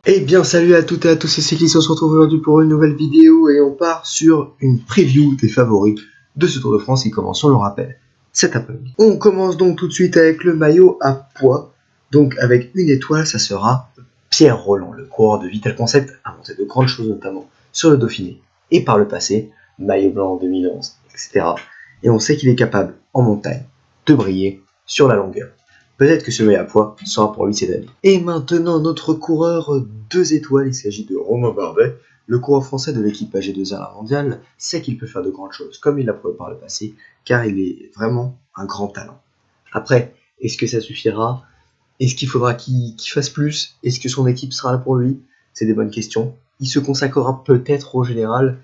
Eh bien salut à toutes et à tous, c'est Cycliste, on se retrouve aujourd'hui pour une nouvelle vidéo et on part sur une preview des favoris de ce Tour de France qui commence, on le rappelle, cet après-midi. On commence donc tout de suite avec le maillot à poids, donc avec une étoile, ça sera Pierre Rolland, le coureur de Vital Concept, a monté de grandes choses notamment sur le Dauphiné et par le passé, maillot blanc en 2011, etc. Et on sait qu'il est capable en montagne de briller sur la longueur. Peut-être que ce maillot à poids sera pour lui cette année. Et maintenant, notre coureur 2 étoiles, il s'agit de Romain Bardet. Le coureur français de l'équipe AG2R mondiale sait qu'il peut faire de grandes choses, comme il l'a prouvé par le passé, car il est vraiment un grand talent. Après, est-ce que ça suffira? Est-ce qu'il faudra qu'il fasse plus? Est-ce que son équipe sera là pour lui? C'est des bonnes questions. Il se consacrera peut-être au général.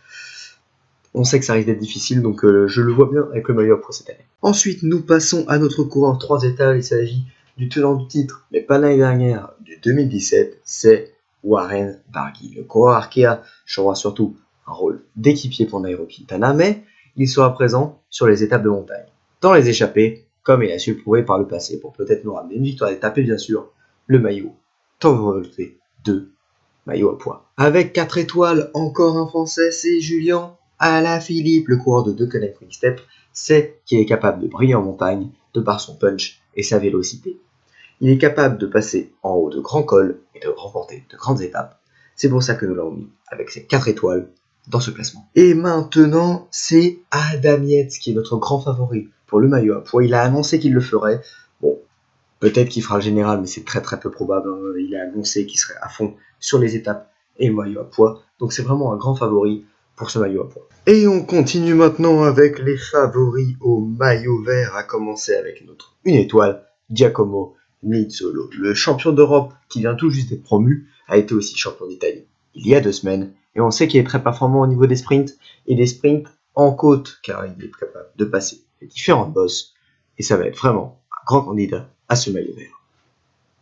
On sait que ça risque d'être difficile, donc je le vois bien avec le maillot à poids cette année. Ensuite, nous passons à notre coureur 3 étapes. Il s'agit du tenant du titre, mais pas l'année dernière, du 2017, c'est Warren Barguil. Le coureur Arkea jouera surtout un rôle d'équipier pour Nairo Quintana, mais il sera présent sur les étapes de montagne. Dans les échappées, comme il a su le prouver par le passé, pour peut-être nous ramener une victoire d'étape et bien sûr, le maillot Tourvolté de maillot à poids. Avec 4 étoiles, encore un Français, c'est Julien Alaphilippe, le coureur de Deceuninck Quick-Step, sait qu'il est capable de briller en montagne de par son punch et sa vélocité. Il est capable de passer en haut de grands cols et de remporter de grandes étapes. C'est pour ça que nous l'avons mis avec ses 4 étoiles dans ce classement. Et maintenant, c'est Adam Yates qui est notre grand favori pour le maillot à poids. Il a annoncé qu'il le ferait. Bon, peut-être qu'il fera le général, mais c'est très très peu probable. Il a annoncé qu'il serait à fond sur les étapes et le maillot à poids. Donc c'est vraiment un grand favori pour ce maillot à poids. Et on continue maintenant avec les favoris au maillot vert, à commencer avec notre une étoile, Giacomo Nizzolo. Le champion d'Europe qui vient tout juste d'être promu a été aussi champion d'Italie il y a 2 semaines. Et on sait qu'il est très performant au niveau des sprints et des sprints en côte, car il est capable de passer les différentes bosses. Et ça va être vraiment un grand candidat à ce maillot vert.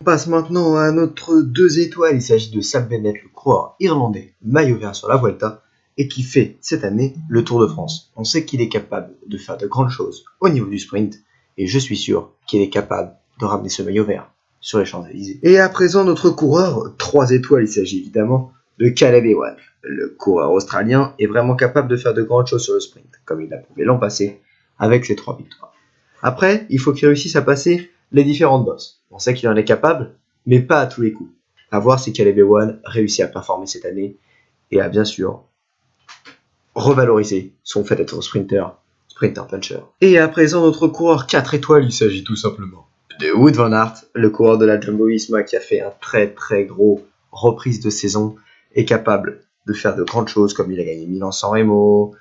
On passe maintenant à notre 2 étoiles. Il s'agit de Sam Bennett, le coureur irlandais, maillot vert sur la Vuelta, et qui fait cette année le Tour de France. On sait qu'il est capable de faire de grandes choses au niveau du sprint, et je suis sûr qu'il est capable de ramener ce maillot vert sur les Champs-Élysées. Et à présent, notre coureur 3 étoiles, il s'agit évidemment de Caleb Ewan. Le coureur australien est vraiment capable de faire de grandes choses sur le sprint, comme il l'a prouvé l'an passé avec ses 3 victoires. Après, il faut qu'il réussisse à passer les différentes bosses. On sait qu'il en est capable, mais pas à tous les coups. À voir si Caleb Ewan réussit à performer cette année et à bien sûr revaloriser son fait d'être sprinter puncher. Et à présent, notre coureur 4 étoiles, il s'agit tout simplement de Wout van Aert, le coureur de la Jumbo-Visma qui a fait un très très gros reprise de saison, est capable de faire de grandes choses, comme il a gagné Milan-San Remo,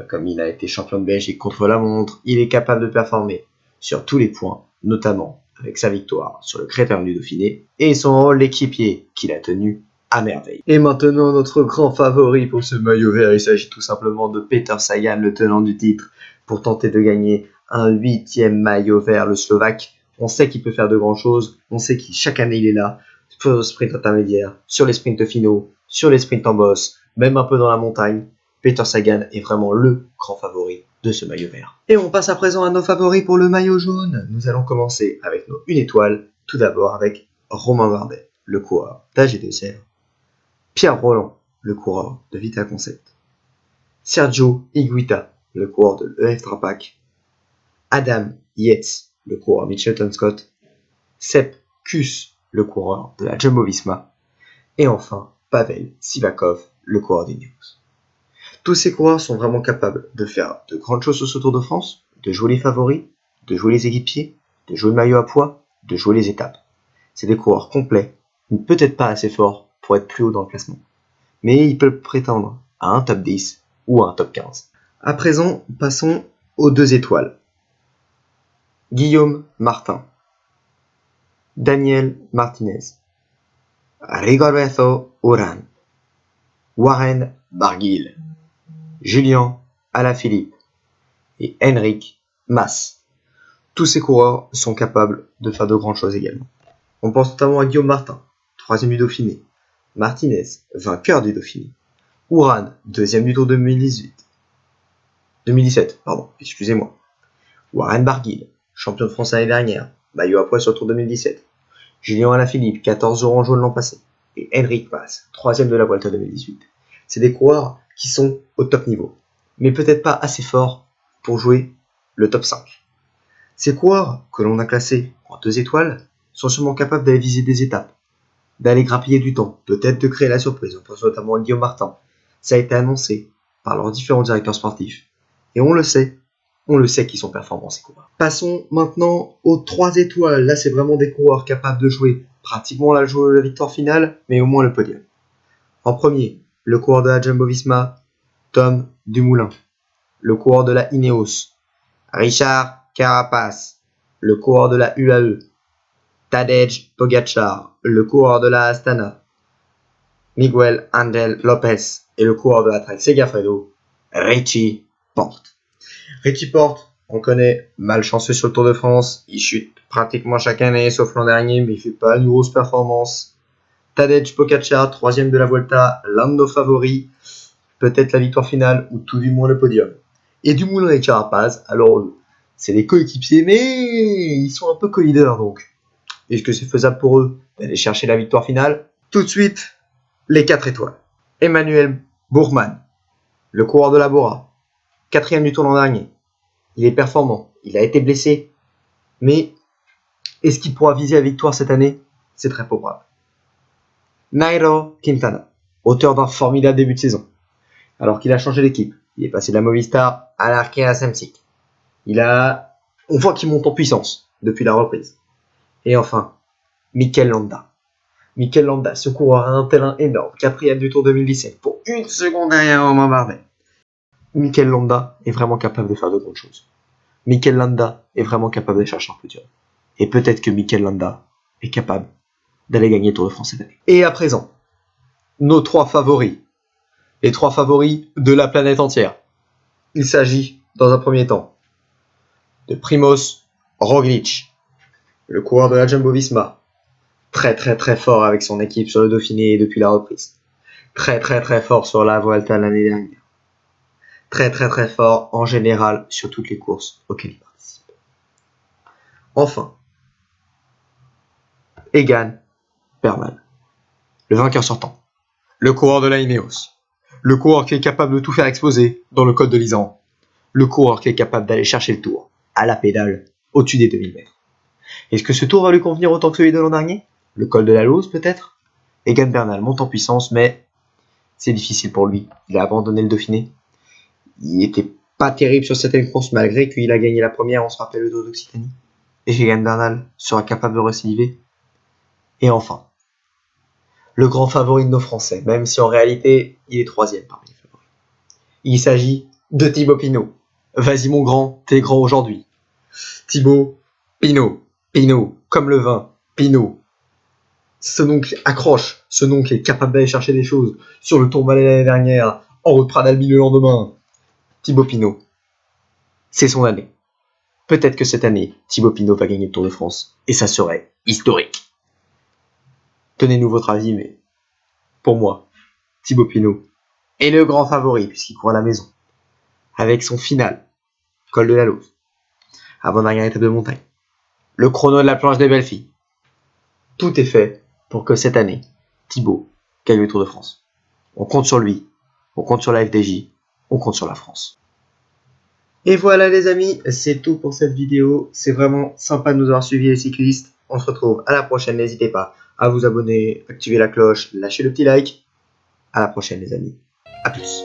comme il a été champion de Belgique contre la montre. Il est capable de performer sur tous les points, notamment avec sa victoire sur le Critérium du Dauphiné et son rôle d'équipier qu'il a tenu à merveille. Et maintenant, notre grand favori pour ce maillot vert, il s'agit tout simplement de Peter Sagan, le tenant du titre, pour tenter de gagner un 8e maillot vert, le Slovaque. On sait qu'il peut faire de grandes choses, on sait qu'il chaque année il est là, sur le sprint intermédiaire, sur les sprints finaux, sur les sprints en boss, même un peu dans la montagne. Peter Sagan est vraiment le grand favori de ce maillot vert. Et on passe à présent à nos favoris pour le maillot jaune. Nous allons commencer avec nos 1 étoile, tout d'abord avec Romain Bardet, le coureur d'AG2R, Pierre Rolland, le coureur de Vital Concept, Sergio Higuita, le coureur de l'EF Trapac, Adam Yates, le coureur Mitchelton Scott, Sepp Kuss, le coureur de la Jumbo-Visma, et enfin Pavel Sivakov, le coureur d'Ineos. Tous ces coureurs sont vraiment capables de faire de grandes choses sur ce Tour de France, de jouer les favoris, de jouer les équipiers, de jouer le maillot à poids, de jouer les étapes. C'est des coureurs complets, mais peut-être pas assez forts pour être plus haut dans le classement. Mais ils peuvent prétendre à un top 10 ou à un top 15. À présent, passons aux 2 étoiles. Guillaume Martin, Daniel Martinez, Rigoberto Urán, Warren Barguil, Julien Alaphilippe et Henrik Mas. Tous ces coureurs sont capables de faire de grandes choses également. On pense notamment à Guillaume Martin, 3e du Dauphiné, Martinez, vainqueur du Dauphiné, Urán, 2e du Tour 2017, excusez-moi, Warren Barguil, champion de France l'année dernière, maillot à poids sur le Tour 2017, Julien Alaphilippe, 14 orange jaune l'an passé, et Enric Mas, 3e de la Vuelta 2018. C'est des coureurs qui sont au top niveau, mais peut-être pas assez forts pour jouer le top 5. Ces coureurs que l'on a classés en 2 étoiles sont sûrement capables d'aller viser des étapes, d'aller grappiller du temps, peut-être de créer la surprise. On pense notamment à Guillaume Martin. Ça a été annoncé par leurs différents directeurs sportifs. Et on le sait qu'ils sont performants ces coureurs. Passons maintenant aux 3 étoiles. Là, c'est vraiment des coureurs capables de jouer pratiquement la victoire finale, mais au moins le podium. En premier, le coureur de la Jumbo-Visma, Tom Dumoulin. Le coureur de la Ineos, Richard Carapaz. Le coureur de la UAE, Tadej Pogacar. Le coureur de la Astana, Miguel Angel Lopez. Et le coureur de la Trek Segafredo, Richie Porte. Richie Porte, on connaît, malchanceux sur le Tour de France. Il chute pratiquement chaque année, sauf l'an dernier, mais il fait pas une grosse performance. Tadej Pogacar, 3e de la Vuelta, l'un de nos favoris. Peut-être la victoire finale, ou tout du moins le podium. Et Dumoulin et Carapaz, alors c'est des coéquipiers, mais ils sont un peu co-leaders, donc. Est-ce que c'est faisable pour eux d'aller chercher la victoire finale? Tout de suite, les 4 étoiles. Emmanuel Bourman, le coureur de la Bora, 4e du Tour l'an dernier. Il est performant, il a été blessé, mais est-ce qu'il pourra viser la victoire cette année? C'est très probable. Nairo Quintana, auteur d'un formidable début de saison, alors qu'il a changé d'équipe. Il est passé de la Movistar à l'Arkea Samsic. On voit qu'il monte en puissance depuis la reprise. Et enfin, Mikel Landa. Mikel Landa, ce coureur a un terrain énorme, 4e du Tour 2017, pour 1 seconde derrière Romain Bardet. Mikel Landa est vraiment capable de faire de grandes choses. Mikel Landa est vraiment capable de chercher un podium. Et peut-être que Mikel Landa est capable d'aller gagner le Tour de France cette année. Et à présent, nos 3 favoris. Les 3 favoris de la planète entière. Il s'agit, dans un premier temps, de Primoz Roglic, le coureur de la Jumbo-Visma. Très très très fort avec son équipe sur le Dauphiné depuis la reprise. Très très très fort sur la Vuelta l'année dernière. Très très très fort en général sur toutes les courses auxquelles il participe. Enfin, Egan Bernal, le vainqueur sortant. Le coureur de la Ineos. Le coureur qui est capable de tout faire exploser dans le col de l'Isan. Le coureur qui est capable d'aller chercher le tour, à la pédale, au-dessus des 2000 mètres. Est-ce que ce tour va lui convenir autant que celui de l'an dernier? Le col de la Lose, peut-être? Egan Bernal monte en puissance, mais c'est difficile pour lui. Il a abandonné le Dauphiné. Il n'était pas terrible sur certaines courses, malgré qu'il a gagné la première, on se rappelle le Tour d'Occitanie. Et Egan Bernal sera capable de récidiver. Et enfin, le grand favori de nos Français, même si en réalité, il est 3e parmi les favoris. Il s'agit de Thibaut Pinot. Vas-y mon grand, t'es grand aujourd'hui. Thibaut Pinot. Pinot, comme le vin. Pinot. Ce nom qui accroche, ce nom qui est capable d'aller chercher des choses sur le Tourmalet l'année dernière, en route Pradalbi le lendemain. Thibaut Pinot, c'est son année. Peut-être que cette année, Thibaut Pinot va gagner le Tour de France, et ça serait historique. Tenez-nous votre avis, mais pour moi, Thibaut Pinot est le grand favori puisqu'il court à la maison, avec son final, col de la Lose, avant-dernière étape de montagne, le chrono de la planche des belles filles. Tout est fait pour que cette année, Thibaut gagne le Tour de France. On compte sur lui, on compte sur la FDJ, on compte sur la France. Et voilà les amis, c'est tout pour cette vidéo. C'est vraiment sympa de nous avoir suivis les cyclistes. On se retrouve à la prochaine, n'hésitez pas à vous abonner, activer la cloche, lâcher le petit like. À la prochaine les amis, à plus.